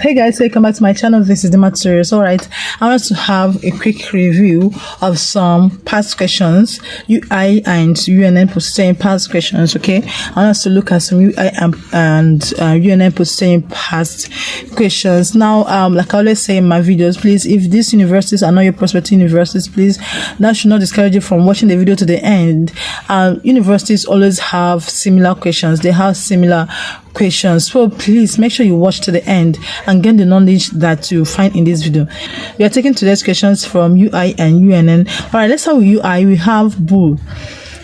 Hey guys, welcome back to my channel. This is the materials. All right, I want to have a quick review of some past questions, UI and UNN Post-UTME past questions. Okay, I want us to look at some UI and UNN Post-UTME past questions. Now, like I always say in my videos, please, if these universities are not your prospective universities, please, that should not discourage you from watching the video to the end. Universities always have similar questions. They have similar questions, so please make sure you watch to the end and get the knowledge that you find in this video. We are taking today's questions from UI and UNN. All right, let's start with UI. We have bull,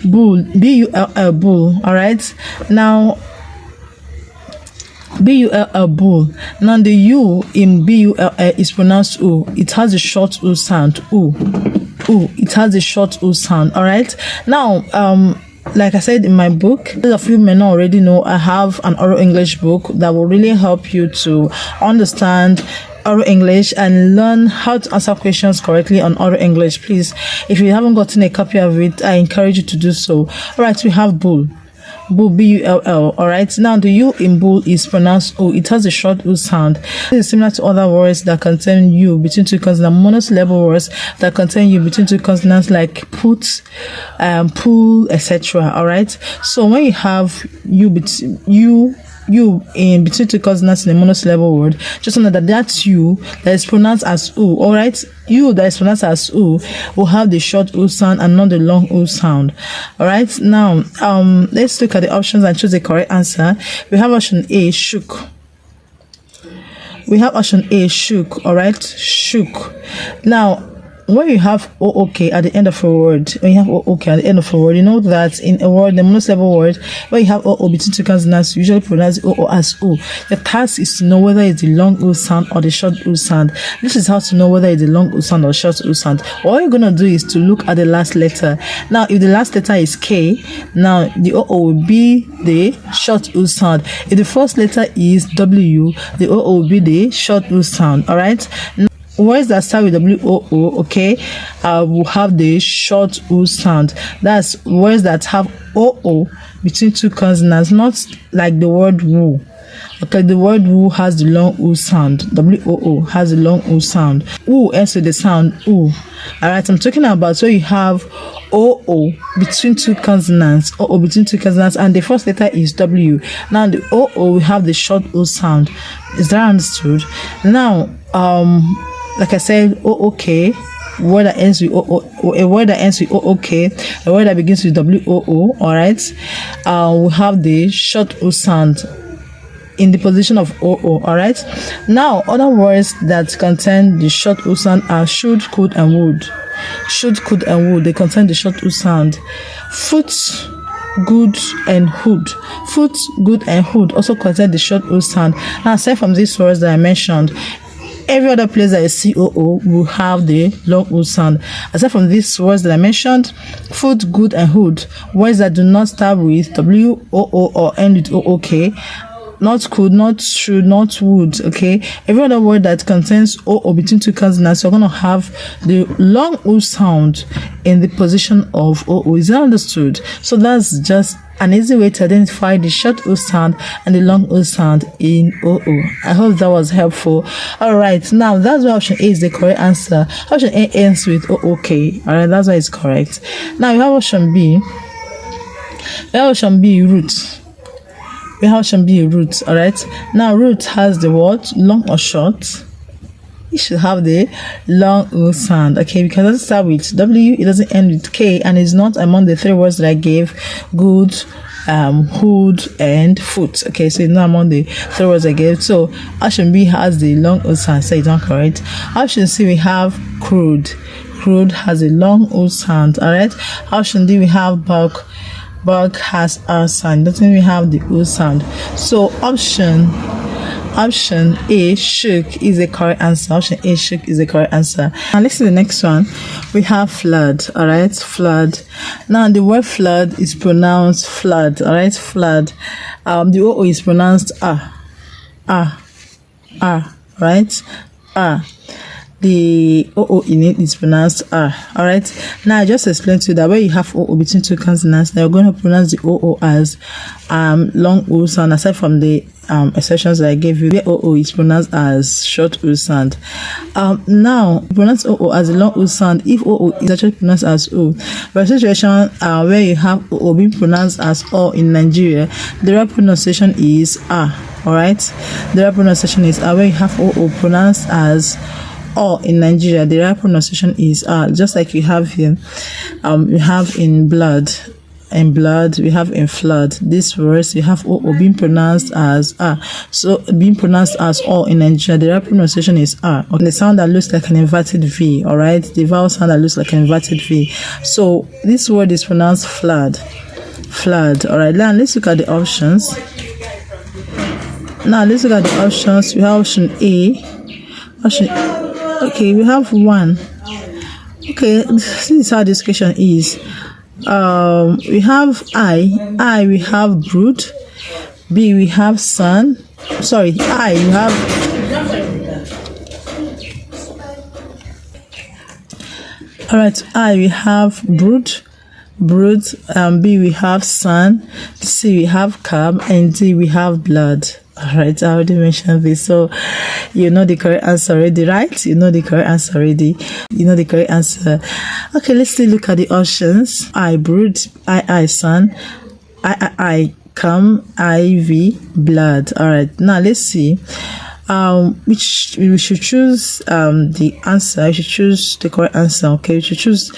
B-U-L-L, bull. All right, now B-U-L-L, bull. Now the U in B-U-L-L is pronounced U. It has a short U sound. U. It has a short U sound. All right, now like I said in my book, those of you may not already know, I have an oral English book that will really help you to understand oral English and learn how to answer questions correctly on oral English. Please, if you haven't gotten a copy of it, I encourage you to do so. All right, we have bull, B-U-L-L. all right, now the U in bull is pronounced O. It has a short U sound. This is similar to other words that contain U between two consonants, monosyllable words that contain U between two consonants, like put, pull, etc. all right, so when you have U in between two consonants in a monosyllable word, just know that that's U that is pronounced as U. All right, U that is pronounced as U will have the short U sound and not the long U sound. All right, now let's look at the options and choose the correct answer. We have option A, shook. We have option A, shook. All right, shook. Now when you have OOK at the end of a word, you know that in a word, the monosyllable word, when you have OO between two consonants, you usually pronounce OO as O. The task is to know whether it's the long O sound or the short O sound. This is how to know whether it's the long O sound or short O sound. All you're gonna do is to look at the last letter. Now, if the last letter is K, now the OO will be the short O sound. If the first letter is W, the OO will be the short O sound. All right. Words that start with W-O-O, okay, will have the short O sound. That's words that have O-O between two consonants, not like the word woo. Okay, the word woo has the long O sound. W-O-O has the long O sound. Woo ends with the sound oo. Alright, I'm talking about so you have O-O between two consonants, O-O between two consonants, and the first letter is W. Now the O-O will have the short O sound. Is that understood? Now, like I said, OOK, word that ends with a word that ends with OOK, a word that begins with WOO, all right, we have the short O sound in the position of OO, all right. Now, other words that contain the short O sound are should, could, and would. Should, could, and would, they contain the short O sound. Foot, good, and hood. Foot, good, and hood also contain the short O sound. Now, aside from these words that I mentioned, every other place that is COO will have the long O sound. Aside from these words that I mentioned, food, good, and hood, words that do not start with WOO or end with OOK, not could, not should, not would, okay? Every other word that contains OO between two consonants, you're going to have the long O sound in the position of OO. Is that understood? So that's just an easy way to identify the short O sound and the long O sound in OO. I hope that was helpful. All right, now that's why option A is the correct answer. Option A ends with OOK. All right, that's why it's correct. Now we have option B. We have option B, root. We have option B, root. All right, now root has the word long or short. It should have the long O sound, okay, because it doesn't start with W, it doesn't end with K, and it's not among the three words that I gave: good, hood, and foot. Okay, so it's not among the three words I gave. So option B has the long O sound, so it's not correct. Option C, we have crude. Crude has a long O sound. All right. Option D, we have bulk. Bulk has R sound, doesn't we have the O sound? So option A, shook, is the correct answer. Option A, shook, is the correct answer. Now let's see the next one. We have flood. All right, flood. Now the word flood is pronounced flood. All right, flood. The OO is pronounced right, the OO in it is pronounced R. Alright, now I just explained to you that when you have OO between two consonants, they're going to pronounce the OO as long O sound, aside from the exceptions that I gave you, where OO is pronounced as short O sound. Now pronounce OO as a long O sound if OO is actually pronounced as O. For a situation where you have OO being pronounced as O in Nigeria, the right pronunciation is R. Alright, the right pronunciation is R. Where you have OO pronounced as O in Nigeria, the right pronunciation is R. Just like you have here, we have in blood. In blood, we have in flood. These words, you have O being pronounced as R. So being pronounced as O in Nigeria, the right pronunciation is R. Okay. The sound that looks like an inverted V, alright? The vowel sound that looks like an inverted V. So this word is pronounced flood. Flood. Alright, now let's look at the options. Now let's look at the options. We have option A. Okay, we have 1. Okay, this is how this question is. We have I we have brood. B we have sun. Sorry, I we have alright, I we have brood. B we have sun. C we have cab, and D we have blood. Alright, I already mentioned this, so you know the correct answer already, right? You know the correct answer already. You know the correct answer. Okay, let's still look at the options. I brood, I sun, I come, IV blood. Alright, now let's see. Which we should choose the answer. We should choose the correct answer. Okay, we should choose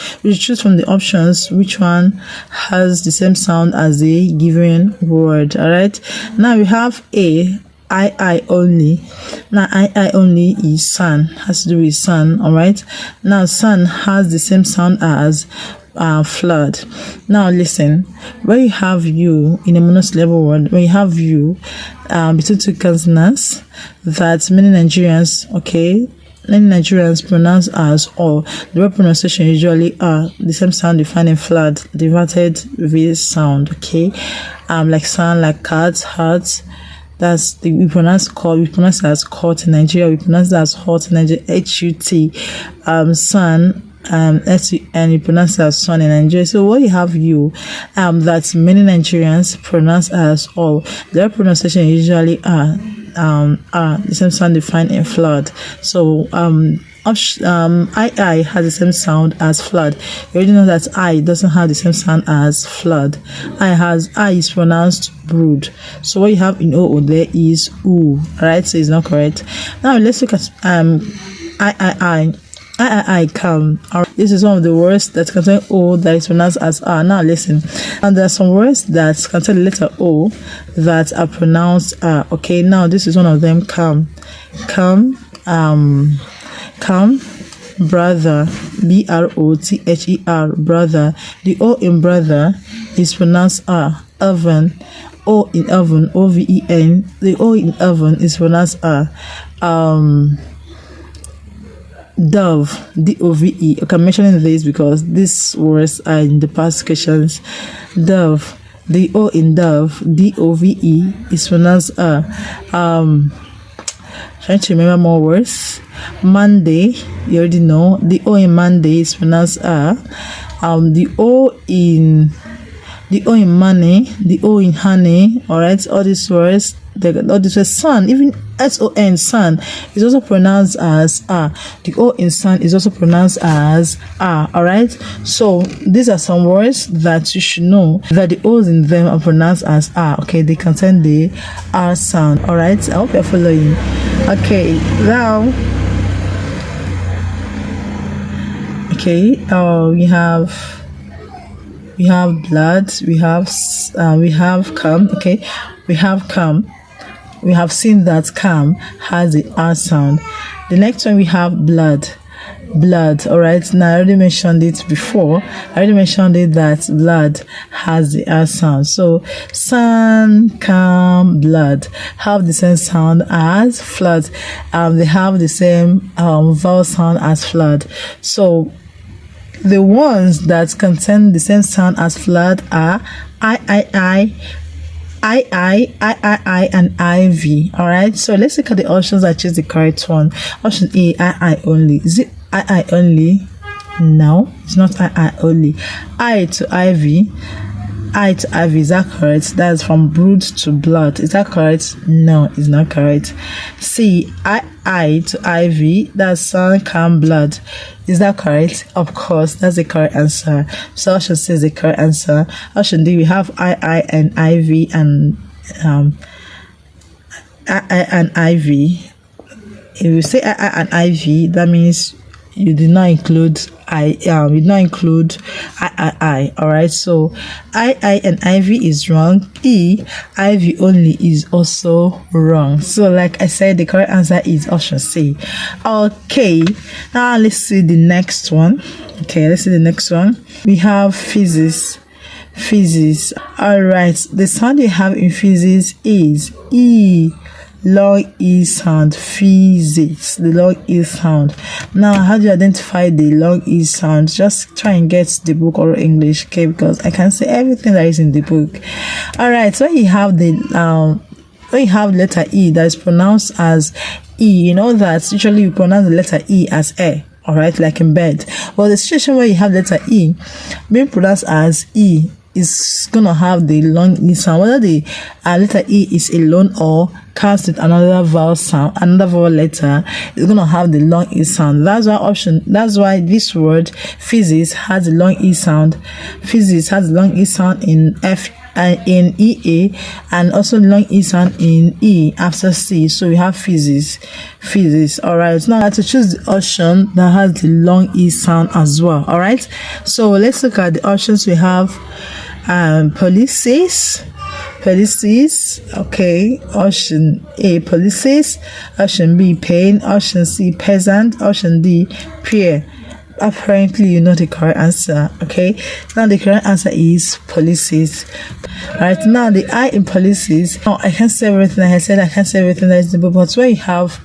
from the options which one has the same sound as the given word. All right, now we have A, I only. Now I only is sun, has to do with sun. All right, now sun has the same sound as flood. Now listen, when you have you in a monosyllable word, when you have you between two consonants, that many Nigerians pronounce as O, the word pronunciation usually are the same sound you find in flood, the inverted V sound. Okay, like sun, like cat, heart. That's the we pronounce call. We pronounce it as court in Nigeria. We pronounce it as hot in Nigeria. HUT. Sun. And you pronounce it as son in Nigeria. So what you have you that many Nigerians pronounce as O, their pronunciation usually are the same sound you find in flood. So I has the same sound as flood. You already know that I doesn't have the same sound as flood. I is pronounced brood. So what you have in O there is U. Right? So it's not correct. Now let's look at I come. This is one of the words that contain O that is pronounced as R. Now listen, and there are some words that contain the letter O that are pronounced R. Okay, now this is one of them. Come, brother, BROTHER, brother. The O in brother is pronounced R. Oven, O in oven, OVEN. The O in oven is pronounced R. Dove, DOVE. Okay, I'm mentioning this because these words are in the past questions. Dove, the O in dove, DOVE is pronounced trying to remember more words. Monday, you already know the O in Monday is pronounced the O in money, the O in honey. All right, all these words. All these words. Sun, even SON, sun, is also pronounced as R. The O in sun is also pronounced as R. All right. So these are some words that you should know that the O's in them are pronounced as R. Okay, they contain the R sound. All right. I hope you're following. Okay, now. Okay. We have blood. We have come. Okay, we have come. We have seen that come has the R sound. The next one we have blood. All right, now I already mentioned it before. I already mentioned it that blood has the R sound. So sun, come, blood have the same sound as flood. They have the same vowel sound as flood. So the ones that contain the same sound as flood are I, I, and IV. All right. So let's look at the options. I choose the correct one. Option A, I only. Is it I only? No, it's not I only. I to IV. I to IV, is that correct? That's from blood to blood. Is that correct? No, it's not correct. C, I to IV, that's sun, calm, blood. Is that correct? Of course, that's the correct answer. So option C is the correct answer. Option D, we have I and IV and I and IV. If you say I and IV, that means you did not include I. You did not include I. All right. So I and IV is wrong. IV only is also wrong. So like I said, the correct answer is option C. Okay. Now let's see the next one. Okay. Let's see the next one. We have physics. All right. The sound you have in physics is E. Long E sound. Physics, the long E sound. Now, how do you identify the long E sound? Just try and get the book or English, okay? Because I can say everything that is in the book. All right, so you have the when you have letter E that is pronounced as E, you know that usually you pronounce the letter E as E. All right, like in bed. Well, the situation where you have letter E being pronounced as E is gonna have the long E sound, whether the letter E is alone or comes with another vowel sound, another vowel letter, is gonna have the long E sound. That's why this word physics has a long E sound. Physics has a long E sound in F and in EA, and also long E sound in E after C. So we have physics. All right, now I have to choose the option that has the long E sound as well. All right, so let's look at the options. We have policies. Okay, option A, policies. Option B, pain. Option C, peasant. Option D, peer. Apparently you know the correct answer. Okay, now the correct answer is policies. Right, now the I in policies, I can't say everything. I said I can't say everything that is in the book, but where you have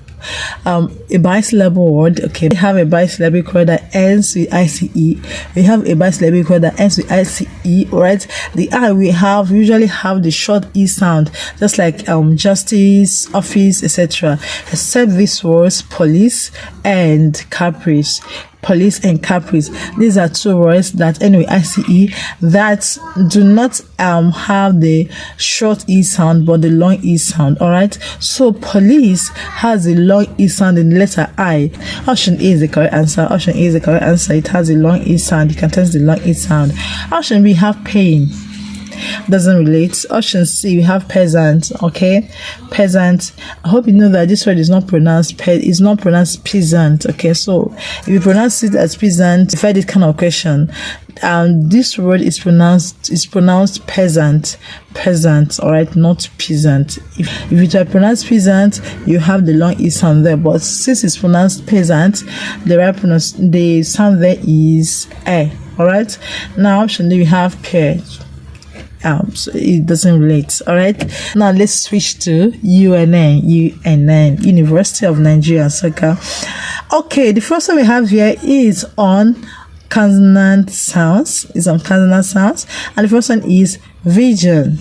a bisyllable word, okay, we have a bisyllabic word that ends with ICE. We have a bisyllabic word that ends with ICE. Right, the I we usually have the short E sound, just like justice, office, etc., except these words police and caprice. Police and caprice, these are two words that anyway ICE that do not have the short E sound but the long E sound. All right, so police has the long E sound in the letter I. Option A is the correct answer. Option A is the correct answer. It has a long E sound. You can test the long E sound. Option B, have pain. Doesn't relate. Option C, we have peasant. Okay, peasant. I hope you know that this word is not pronounced peasant. Okay, so if you pronounce it as peasant, if I did kind of question, this word is pronounced peasant. All right, not peasant. If it were pronounced peasant, you have the long E sound there, but since it's pronounced peasant, the sound there is E. All right, now option D, we have peer. So it doesn't relate. All right, now let's switch to UNN, University of Nigeria, Nsukka. Okay, the first one we have here is on consonant sounds. And the first one is vision.